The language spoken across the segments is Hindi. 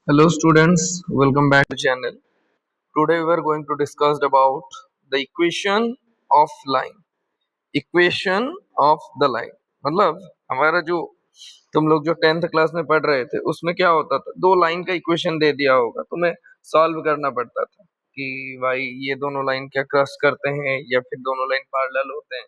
Hello students, welcome back to channel. Today we are going to discuss about the equation of line. Equation of the line मतलब हमारा जो तुम लोग जो 10th क्लास में पढ़ रहे थे उसमें क्या होता था, दो लाइन का इक्वेशन दे दिया होगा, तुम्हें सॉल्व करना पड़ता था कि भाई ये दोनों लाइन क्या क्रॉस करते हैं या फिर दोनों लाइन पैरेलल होते हैं।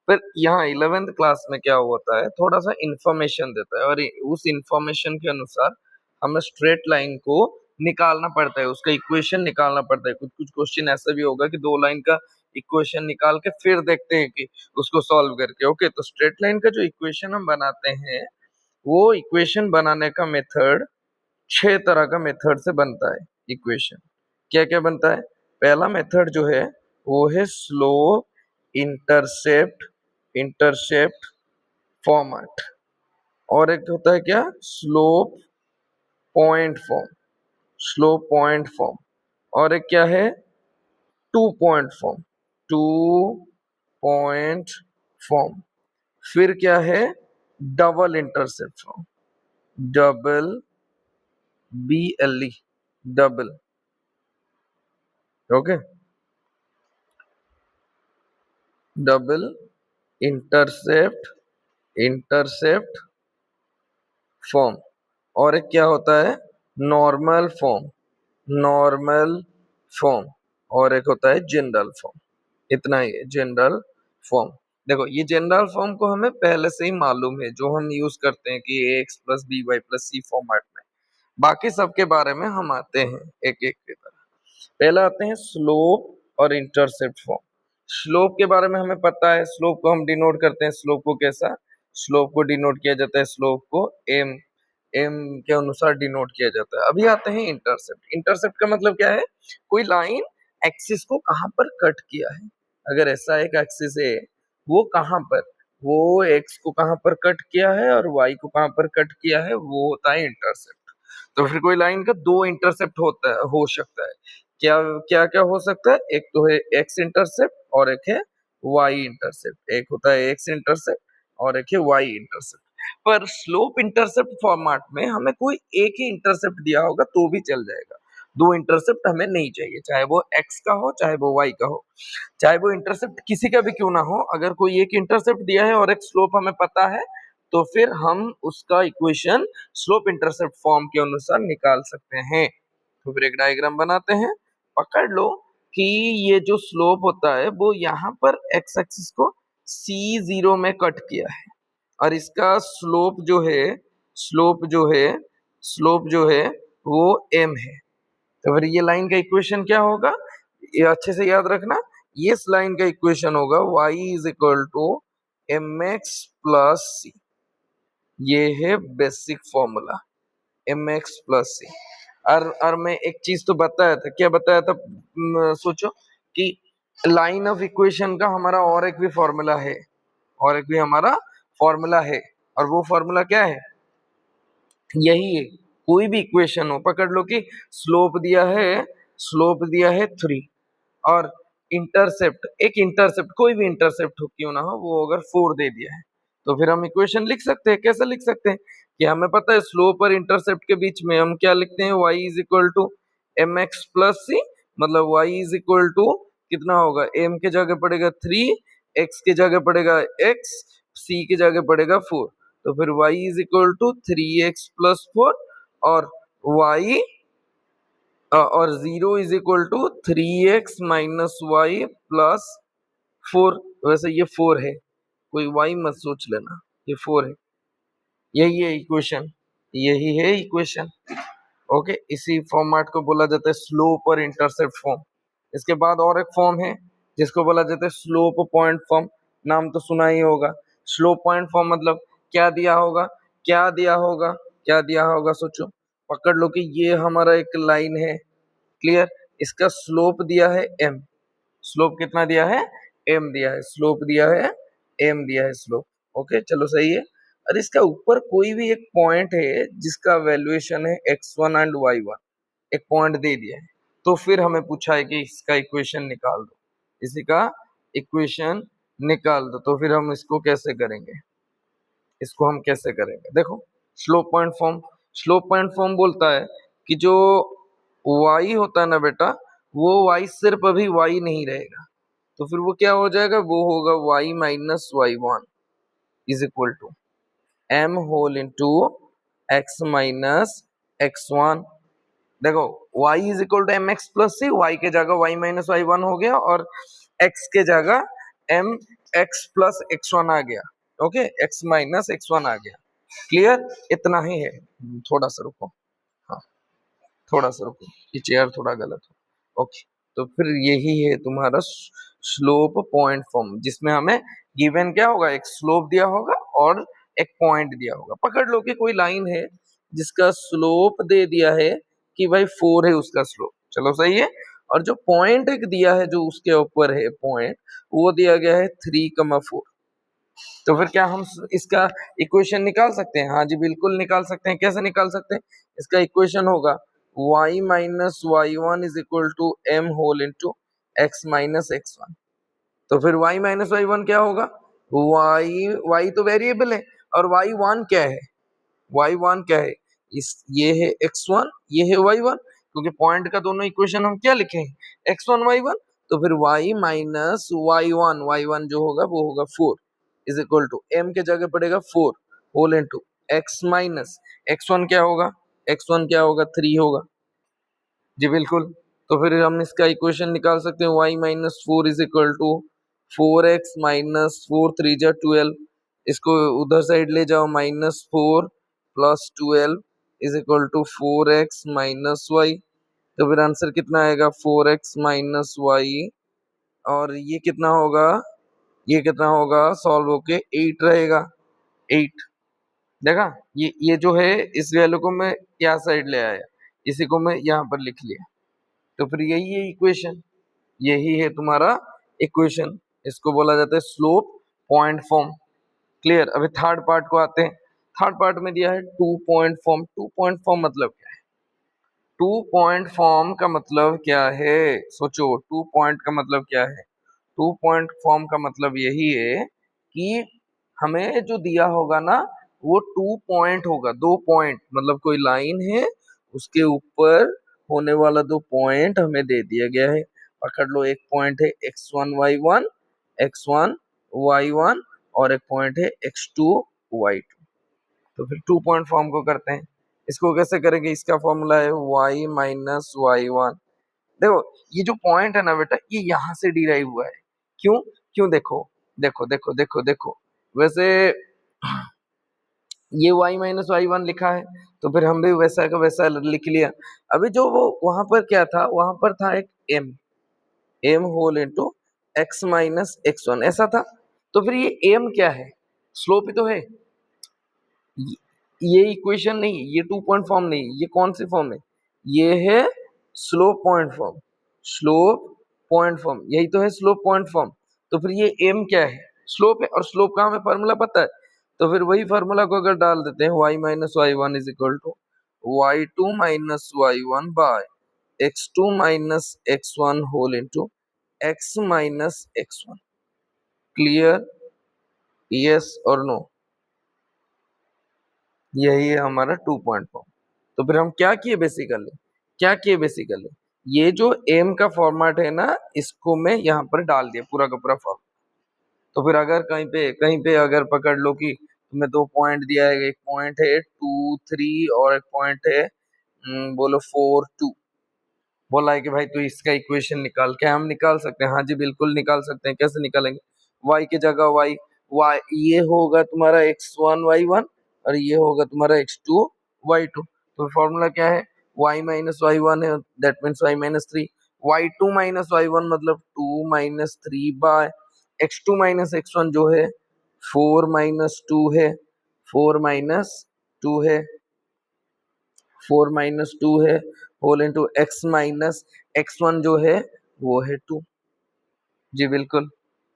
पर यहाँ 11th क्लास में क्या होता है, थोड़ा सा इंफॉर्मेशन देता है और उस इंफॉर्मेशन के अनुसार हमें स्ट्रेट लाइन को निकालना पड़ता है, उसका इक्वेशन निकालना पड़ता है। कुछ कुछ क्वेश्चन ऐसा भी होगा कि दो लाइन का इक्वेशन निकाल के फिर देखते हैं कि उसको सॉल्व करके। ओके, तो स्ट्रेट लाइन का जो इक्वेशन हम बनाते हैं वो इक्वेशन बनाने का मेथड 6 तरह का मेथड से बनता है। इक्वेशन क्या क्या बनता है? पहला मेथड जो है वो है स्लोप इंटरसेप्ट इंटरसेप्ट फॉर्मेट, और एक होता है क्या, slope point form, slope point form, और एक क्या है, two point form, two point form. फिर क्या है, double intercept form, double BLE, double. Okay, double intercept intercept form, और एक क्या होता है, नॉर्मल फॉर्म, नॉर्मल फॉर्म, और एक होता है जनरल फॉर्म। इतना ही है जनरल फॉर्म। देखो ये जनरल फॉर्म को हमें पहले से ही मालूम है, जो हम यूज करते हैं कि ax plus b y plus c format में। बाकी सबके बारे में हम आते हैं एक एक की तरह। पहला आते हैं स्लोप और इंटरसेप्ट फॉर्म। स्लोप के बारे में हमें पता है, स्लोप को हम डिनोट करते हैं, स्लोप को कैसा, स्लोप को डिनोट किया जाता है, स्लोप को एम एम के अनुसार डिनोट किया जाता है। अभी आते हैं इंटरसेप्ट। इंटरसेप्ट का मतलब क्या है, कोई लाइन एक्सिस को कहां पर कट किया है। अगर ऐसा एक एक्सिस है, वो कहां पर, वो एक्स को कहां पर कट किया है और वाई को कहां पर कट किया है, वो होता है इंटरसेप्ट। तो फिर कोई लाइन का दो इंटरसेप्ट होता है, हो सकता है। क्या क्या क्या हो सकता है, एक तो है एक्स इंटरसेप्ट और एक है वाई इंटरसेप्ट। एक होता है एक्स इंटरसेप्ट और एक है वाई इंटरसेप्ट। पर स्लोप इंटरसेप्ट फॉर्मेट में हमें कोई एक ही इंटरसेप्ट दिया होगा तो भी चल जाएगा, दो इंटरसेप्ट हमें नहीं चाहिए, चाहे वो एक्स का हो चाहे वो वाई का हो, चाहे वो इंटरसेप्ट किसी का भी क्यों ना हो। अगर कोई एक इंटरसेप्ट दिया है और एक स्लोप हमें पता है, तो फिर हम उसका इक्वेशन स्लोप इंटरसेप्ट फॉर्म के अनुसार निकाल सकते हैं। तो फिर एक डायग्राम बनाते हैं। पकड़ लो कि ये जो स्लोप होता है वो यहाँ पर एक्स एक्सिस को C0 में कट किया है, और इसका स्लोप जो है, स्लोप जो है, स्लोप जो है वो m है। तो फिर ये लाइन का इक्वेशन क्या होगा, ये अच्छे से याद रखना। ये इस लाइन का इक्वेशन होगा y is equal to mx plus c. ये है basic formula, mx plus c. और मैं एक चीज तो बताया था, क्या बताया था, सोचो कि लाइन ऑफ इक्वेशन का हमारा और एक भी फॉर्मूला है, और एक भी हमारा फॉर्मूला है, और वो फॉर्मूला क्या है, यही है। कोई भी इक्वेशन हो, पकड़ लो कि स्लोप दिया है, स्लोप दिया है 3, और इंटरसेप्ट, एक इंटरसेप्ट कोई भी इंटरसेप्ट हो क्यों ना हो, वो अगर 4 दे दिया है, तो फिर हम इक्वेशन लिख सकते हैं। कैसे लिख सकते हैं कि हमें पता है स्लोप और इंटरसेप्ट के बीच में हम क्या लिखते हैं, y is equal to m x plus c. मतलब y इज इक्वल टू कितना होगा, m के जगह पड़ेगा 3, x के जगह पड़ेगा x, c के जगह पड़ेगा 4। तो फिर y is equal to 3x plus 4, और y और 0 is equal to 3x minus y plus 4। वैसे ये 4 है, कोई y मत सोच लेना, ये 4 है। यही है इक्वेशन, यही है इक्वेशन। ओके, इसी फॉर्मेट को बोला जाता है स्लोप और इंटरसेप्ट फॉर्म। इसके बाद और एक फॉर्म है जिसको बोला जाता है स्लोप पॉइंट फॉर्म। नाम तो सुना ही होगा। स्लोप पॉइंट फॉर्म मतलब क्या दिया होगा, क्या दिया होगा, क्या दिया होगा, सोचो। पकड़ लो कि ये हमारा एक लाइन है, क्लियर, इसका स्लोप दिया है m। स्लोप कितना दिया है, m दिया है, स्लोप दिया है m दिया है, स्लोप। ओके चलो सही है। और इसका ऊपर कोई भी एक पॉइंट है जिसका वैल्यूएशन है x1 एंड y1, एक पॉइंट दे दिया है, तो फिर हमें पूछा है कि इसका इक्वेशन निकाल दो, इसी का इक्वेशन निकाल दो। तो फिर हम इसको कैसे करेंगे, इसको हम कैसे करेंगे, देखो slope point form. Slope point form बोलता है कि जो y होता है ना बेटा, वो y सिर्फ अभी y नहीं रहेगा, तो फिर वो क्या हो जाएगा, वो होगा y minus y one is equal to m whole into x minus x one. देखो y is equal to m x plus c, y के जगह y माइनस वाई वन हो गया और x के जगह m x plus x one आ गया। Okay, x minus x one आ गया। क्लियर, इतना ही है। थोड़ा सा रुको, हाँ थोड़ा सा रुको, ये चेयर थोड़ा गलत हो। ओके, तो फिर यही है तुम्हारा स्लोप पॉइंट फॉर्म, जिसमें हमें गिवन क्या होगा, एक स्लोप दिया होगा और एक पॉइंट दिया होगा। पकड़ लो कि कोई लाइन है जिसका स्लोप दे दिया है कि भाई 4 है उसका स्लोप, चलो सही है, और जो पॉइंट एक दिया है जो उसके ऊपर है पॉइंट, वो दिया गया है 3,4। तो फिर क्या हम इसका इक्वेशन निकाल सकते हैं? हाँ जी बिल्कुल निकाल सकते हैं। कैसे निकाल सकते हैं? इसका इक्वेशन होगा y minus y one is equal to m whole into x minus x one. तो फिर y माइनस वाई वन क्या होगा, y तो वेरिएबल है, और वाई वन क्या है, वाई वन क्या है, इस ये है एक्स वन, ये है वाई वन, क्योंकि पॉइंट का दोनों इक्वेशन हम क्या लिखे हैं, एक्स वन वाई वन। तो फिर y माइनस वाई वन जो होगा वो होगा 4 इज इक्वल टू m के जगह पड़ेगा 4 whole into x minus x one क्या होगा, एक्स वन क्या होगा 3 होगा। जी बिल्कुल, तो फिर हम इसका इक्वेशन निकाल सकते हैं y minus four is equal to 4x minus four three जा 12, इसको उधर साइड ले जाओ, minus 4 plus 12 is equal to 4x minus y. तो फिर आंसर कितना आएगा, 4x माइनस वाई, और ये कितना होगा, ये कितना होगा, सॉल्व होके 8 रहेगा, 8। देखा, ये जो है इस वैल्यू को मैं यहाँ साइड ले आया, इसी को मैं यहाँ पर लिख लिया, तो फिर यही है इक्वेशन, यही है तुम्हारा इक्वेशन, इसको बोला जाता है स्लोप पॉइंट फॉर्म। क्लियर, अभी थर्ड पार्ट को आते हैं। थर्ड पार्ट में दिया है 2 पॉइंट फॉर्म। 2 पॉइंट फॉर्म मतलब क्या है, 2 पॉइंट फॉर्म का मतलब क्या है, सोचो 2 पॉइंट का मतलब क्या है। 2 पॉइंट फॉर्म का मतलब यही है कि हमें जो दिया होगा ना, वो 2 पॉइंट होगा, 2 पॉइंट, मतलब कोई लाइन है उसके ऊपर होने वाला 2 पॉइंट हमें दे दिया गया है। पकड़ लो, एक पॉइंट है x1 y1, x1 y1, और एक पॉइंट है x2 y2। तो फिर 2 पॉइंट फॉर्म को करते हैं। इसको कैसे करेंगे, इसका फॉर्मूला है y माइनस वाई वन। देखो ये जो पॉइंट है ना बेटा, ये यहाँ से डिराइव हुआ है। क्यों, क्यों, देखो देखो देखो देखो देखो, वैसे ये y माइनस वाई वन लिखा है, तो फिर हम भी वैसा का वैसा लिख लिया। अभी जो वो वहां पर क्या था, वहां पर था एक m whole into x minus x one, ऐसा था। तो फिर ये m क्या है, स्लोप ही तो है। ये इक्वेशन नहीं, ये 2 पॉइंट फॉर्म नहीं, ये कौन सी फॉर्म है, ये है slope point form. Slope point form, यही तो है स्लोप पॉइंट फॉर्म। तो फिर ये m क्या है, स्लोप है, और स्लोप का हमें फार्मूला पता है। तो फिर वही फार्मूला को अगर डाल देते हैं, y minus y one is equal to y two minus y one by x two minus x one whole into x minus x one. Clear, yes और नो? यही है हमारा 2 पॉइंट फॉर्म। तो फिर हम क्या किए बेसिकली, क्या किए बेसिकली, ये जो एम का फॉर्मेट है ना, इसको मैं यहाँ पर डाल दिया पूरा का पूरा फॉर्म। तो फिर अगर कहीं पे अगर पकड़ लो कि तुम्हें 2 पॉइंट दिया है, एक पॉइंट है 2 3 और एक पॉइंट है बोलो 4 2, बोला है कि भाई तू इसका इक्वेशन निकाल, क्या हम निकाल सकते हैं? हाँ जी बिल्कुल निकाल सकते हैं। कैसे निकालेंगे, y की जगह y ये होगा तुम्हारा x1 y1, और ये होगा तुम्हारा x2 y2। तो फॉर्मूला क्या है, y माइनस वाई वन है, that means y minus three, y2 minus y one मतलब 2 - 3 बाय x2 माइनस x1 जो है 4 - 2 है, 4 - 2 है, 4 - 2 है, whole into x minus x one जो है वो है 2। जी बिल्कुल,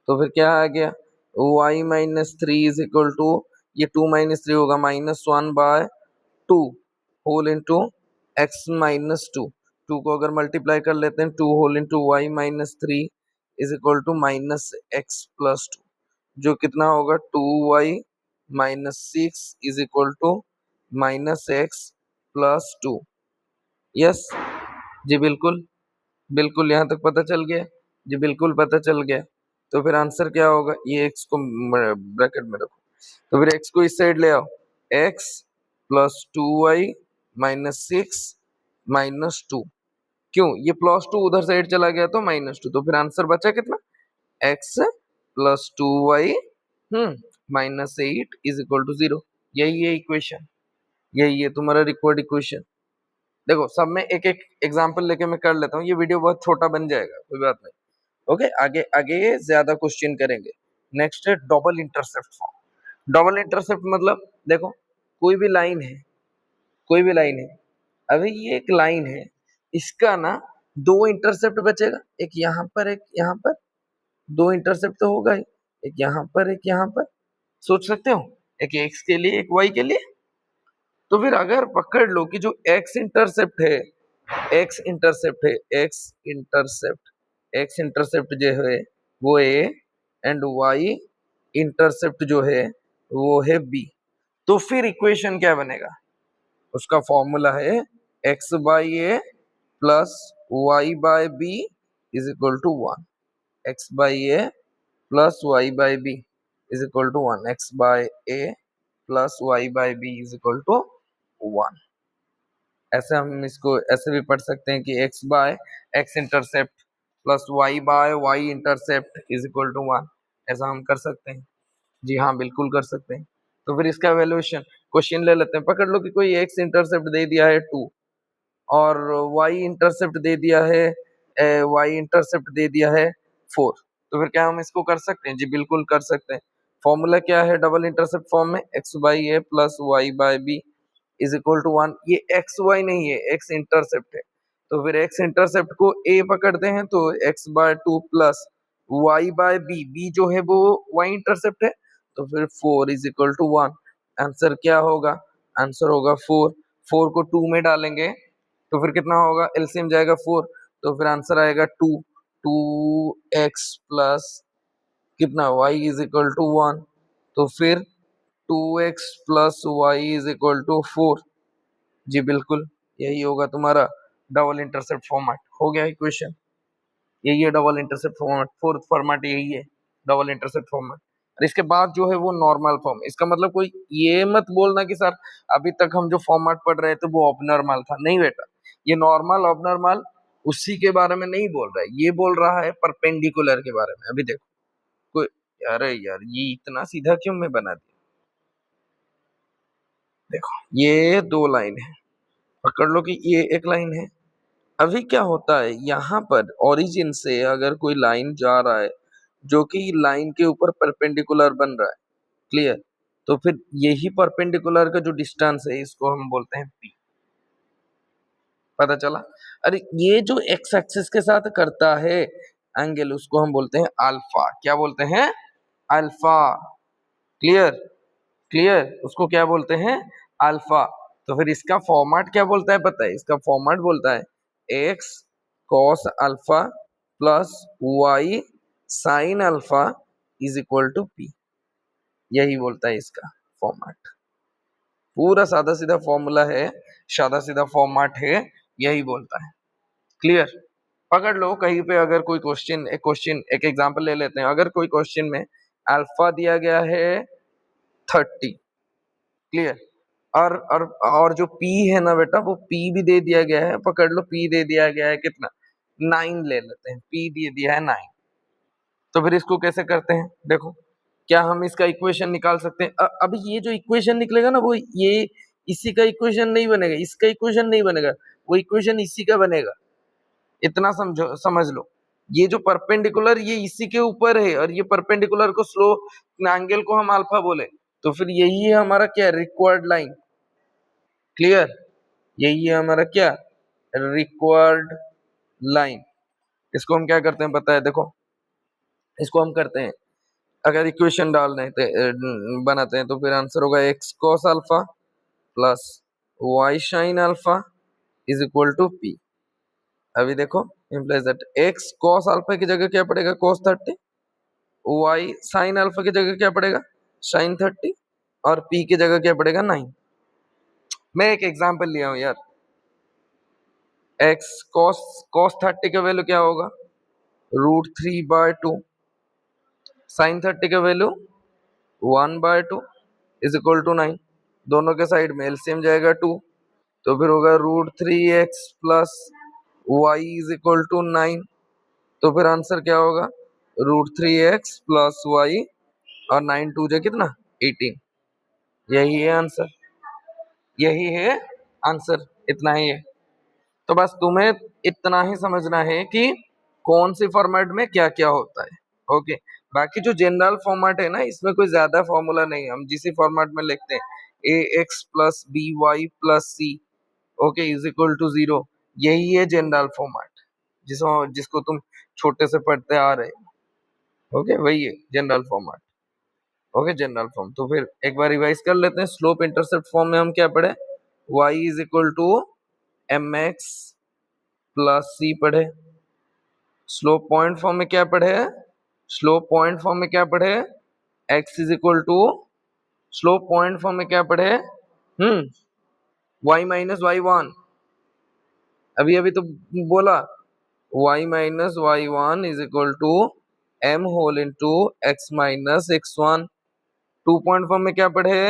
तो फिर क्या आ गया, y minus three is equal to, ये 2 - 3 होगा -1/2 whole into x minus two. Two को अगर मल्टीप्लाई कर लेते हैं, 2 whole into y minus three is equal to minus x plus two, जो कितना होगा 2y minus six is equal to minus x plus two. Yes जी बिल्कुल, बिल्कुल यहाँ तक पता चल गया। जी बिल्कुल पता चल गया। तो फिर आंसर क्या होगा? ये x को ब्रैकेट में रखो। तो फिर x को इस साइड ले आओ। x plus 2y minus 6 minus 2। क्यों? ये प्लस 2 उधर साइड चला गया तो माइनस 2। तो फिर आंसर बचा कितना? x plus 2y minus 8 is equal to 0। यही है इक्वेशन, यही है तुम्हारा रिक्वायर्ड इक्वेशन। देखो सब में एक एक एग्जांपल लेके मैं कर लेता हूँ, ये वीडियो बहुत छोटा बन जाएगा, कोई बात नहीं। ओके, आगे आगे ज्यादा क्वेश्चन करेंगे। नेक्स्ट है double intercept form. Double intercept मतलब देखो कोई भी लाइन है, कोई भी लाइन है, अभी ये एक लाइन है, इसका ना दो इंटरसेप्ट बचेगा, एक यहाँ पर एक यहाँ पर। दो इंटरसेप्ट तो होगा ही, एक यहाँ पर एक यहाँ पर। सोच सकते हो, एक एक्स के लिए एक वाई के लिए। तो फिर अगर पकड़ लो कि जो एक्स इंटरसेप्ट है, एक्स इंटरसेप्ट है, एक्स इंटरसेप्ट जो है वो ए, एंड वाई इंटरसेप्ट जो है वो है बी। तो फिर इक्वेशन क्या बनेगा? उसका फॉर्मूला है x by a plus y by b is equal to 1। X by a plus y by b is equal to 1। X by a plus y by b is equal to 1। ऐसे हम इसको ऐसे भी पढ़ सकते हैं कि x by x intercept plus y by y intercept is equal to 1। ऐसा हम कर सकते हैं। जी हाँ, बिल्कुल कर सकते हैं। तो फिर इसका वैल्यूएशन क्वेश्चन ले लेते हैं। पकड़ लो कि कोई एक्स इंटरसेप्ट दे दिया है 2 और वाई इंटरसेप्ट दे दिया है, वाई इंटरसेप्ट दे दिया है 4। तो फिर क्या हम इसको कर सकते हैं? जी बिल्कुल कर सकते हैं। फॉर्मूला क्या है डबल इंटरसेप्ट फॉर्म में? X by a plus y by b is equal to 1। ये एक्स वाई नहीं है, एक्स इंटरसेप्ट है। तो फिर एक्स इंटरसेप्ट को ए पकड़ते हैं तो x by 2 plus y by b, b जो है वो वाई इंटरसेप्ट है। तो फिर 4 इज इक्वल टू 1। आंसर क्या होगा? आंसर होगा 4। 4 को 2 में डालेंगे तो फिर कितना होगा? एलसीएम जाएगा 4, तो फिर आंसर आएगा 2। 2x प्लस कितना y इज इक्वल टू 1। तो फिर 2x plus y is equal to 4। जी बिल्कुल, यही होगा तुम्हारा डबल इंटरसेप्ट फॉर्मेट। हो गया इक्वेशन, यही है double intercept format. Fourth format यही है डबल इंटरसेप्ट फॉर्मेट। और इसके बाद जो है वो नॉर्मल फॉर्म। इसका मतलब कोई ये मत बोलना कि सर अभी तक हम जो फॉर्मेट पढ़ रहे थे वो ऑबनॉर्मल था। नहीं बेटा, ये नॉर्मल ऑबनॉर्मल उसी के बारे में नहीं बोल रहा है, ये बोल रहा है परपेंडिकुलर के बारे में। अभी देखो कोई, अरे यार ये इतना सीधा क्यों मैं बना दिया? देखो ये दो लाइन है, पकड़ लो कि ये एक लाइन है। अभी क्या होता है यहाँ पर, ओरिजिन से अगर कोई लाइन जा रहा है जो कि लाइन के ऊपर परपेंडिकुलर बन रहा है, क्लियर, तो फिर यही परपेंडिकुलर का जो डिस्टेंस है इसको हम बोलते हैं p। पता चला? अरे ये जो एक्स एक्सिस के साथ करता है एंगल उसको हम बोलते हैं अल्फा। क्या बोलते हैं? अल्फा। क्लियर, क्लियर, उसको क्या बोलते हैं? अल्फा। तो फिर इसका फॉर्मेट क्या बोलता है पता है? इसका फॉर्मेट बोलता है x cos alpha plus y sine alpha is equal to p. यही बोलता है इसका फॉर्मेट। पूरा सादा सीधा फॉर्मूला है, सादा सीधा फॉर्मेट है, यही बोलता है। क्लियर? पकड़ लो कहीं पे अगर कोई क्वेश्चन एक एग्जांपल ले लेते हैं। अगर कोई क्वेश्चन में अल्फा दिया गया है 30, क्लियर, और जो p है ना बेटा, वो p भी दे दिया गया है। पकड़ लो p दे दिया गया है कितना? 9 ले लेते हैं, p दे दिया है 9। तो फिर इसको कैसे करते हैं? देखो, क्या हम इसका इक्वेशन निकाल सकते हैं? अभी ये जो इक्वेशन निकलेगा ना वो ये इसी का इक्वेशन नहीं बनेगा, इसका इक्वेशन नहीं बनेगा, वो इक्वेशन इसी का बनेगा। इतना समझो, समझ लो। ये जो परपेंडिकुलर ये इसी के ऊपर है और ये परपेंडिकुलर को स्लो एंगल को हम अल्फा बोले। तो फिर यही है हमारा क्या? Required line. क्लियर? यही है हमारा क्या? Required line. इसको हम क्या करते हैं पता है? देखो इसको हम करते हैं, अगर इक्वेशन डाल रहे थे बनाते हैं तो फिर आंसर होगा x cos alpha plus y sine alpha is equal to p. अभी देखो implies that x cos alpha की जगह क्या पड़ेगा? कॉस 30। वाई साइन अल्फा की जगह क्या पड़ेगा? साइन 30। और पी की जगह क्या पड़ेगा? 9। मैं एक एग्जांपल लिया हूं यार, x cos 30 का वैल्यू क्या होगा, √3/2। sin 30 का वैल्यू 1/2 इज इक्वल टू 9। दोनों के साइड में एलसीएम जाएगा 2, तो फिर होगा √3x plus y is equal to 9। तो फिर आंसर क्या होगा, √3x प्लस वाई, और 9 2 जा कितना 18। यही है आंसर, यही है आंसर, इतना ही है। तो बस तुम्हें इतना ही समझना है कि कौन सी फॉर्मेट में क्या क्या होता है। ओके, बाकी जो जनरल फॉर्मेट है ना, इसमें कोई ज्यादा फॉर्मूला नहीं है, हम जिस फॉर्मेट में लिखते हैं ax plus b y plus c okay is equal to 0, यही है जनरल फॉर्मेट जिसको तुम छोटे से पढ़ते आ रहे हो। ओके, वही है general format. Okay, general form. तो फिर एक बार रिवाइज कर लेते हैं। स्लोप इंटरसेप्ट फॉर्म में हम क्या पढ़े, y is equal to mx plus c पढ़े। स्लोप पॉइंट फॉर्म में क्या पढ़े, स्लोप पॉइंट फॉर्म में क्या पढ़े, x is equal to, slope point form में क्या पढ़े, y माइनस वाई वन। अभी अभी तो बोला y minus y one is equal to m whole into x minus x one. 2 point form में क्या पढ़े,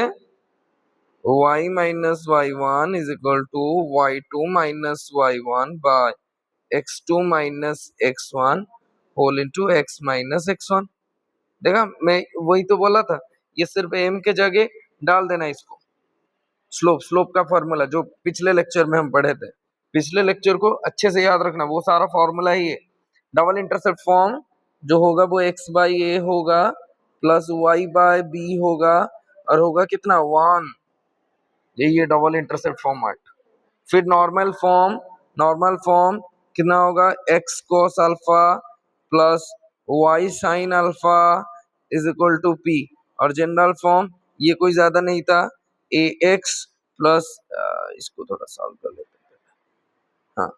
y minus y one is equal to y two minus y one by x2 minus x1 whole into x minus x1। देखा, मैं वही तो बोला था, ये सिर्फ m के जगह डाल देना इसको। स्लोप का फॉर्मूला जो पिछले लेक्चर में हम पढ़े थे, पिछले लेक्चर को अच्छे से याद रखना, वो सारा फॉर्मूला ही है। डबल इंटरसेप्ट फॉर्म जो होगा वो x बाई ए होगा प्लस y बाय बी होगा, और होगा कितना 1। यही है डबल इंटरसेप्ट फॉर्मेट। फिर नॉर्मल फॉर्म कितना होगा, x cos alpha plus y sin alpha is equal to p। और जनरल फॉर्म ये कोई ज्यादा नहीं था, ax प्लस, इसको थोड़ा सॉल्व कर लेते हैं। हाँ,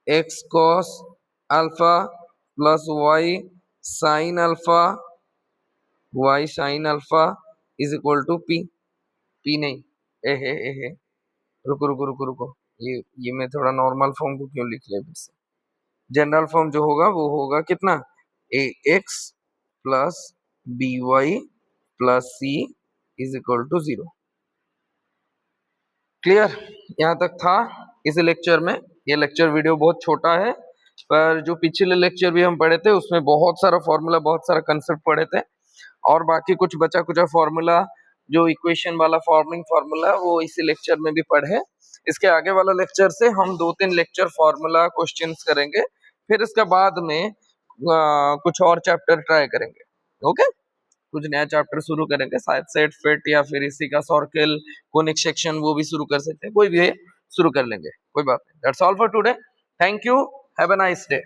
x cos alpha plus y sin alpha is equal to p। p नहीं, ए रुको रुको रुको रुको, ये मैं थोड़ा नॉर्मल फॉर्म को क्यों लिख लिया फिर से। जनरल फॉर्म जो होगा वो होगा कितना, a x plus b y plus c is equal to 0। Clear, यहाँ तक था इस लेक्चर में। ये लेक्चर वीडियो बहुत छोटा है, पर जो पिछले लेक्चर भी हम पढ़े थे उसमें बहुत सारा फॉर्मूला, बहुत सारा कंसेप्ट पढ़े थे, और बाकी कुछ बचा कुचा फॉर्मूला जो इक्वेशन वाला फॉर्मिंग फॉर्मूला वो इसी लेक्चर में भी पढ़े। इसके आगे वाला लेक्चर से हम 2-3 लेक्चर फॉर्मूला क्वेश्चंस करेंगे, फिर इसके बाद में कुछ और चैप्टर ट्राई करेंगे। ओके, कुछ नया चैप्टर शुरू करेंगे, शायद सेट फिट या फिर इसी का सर्कल कोनिक सेक्शन, वो भी शुरू कर सकते हैं, कोई भी है शुरू कर लेंगे, कोई बात नहीं। That's all for today, thank you, have a nice day.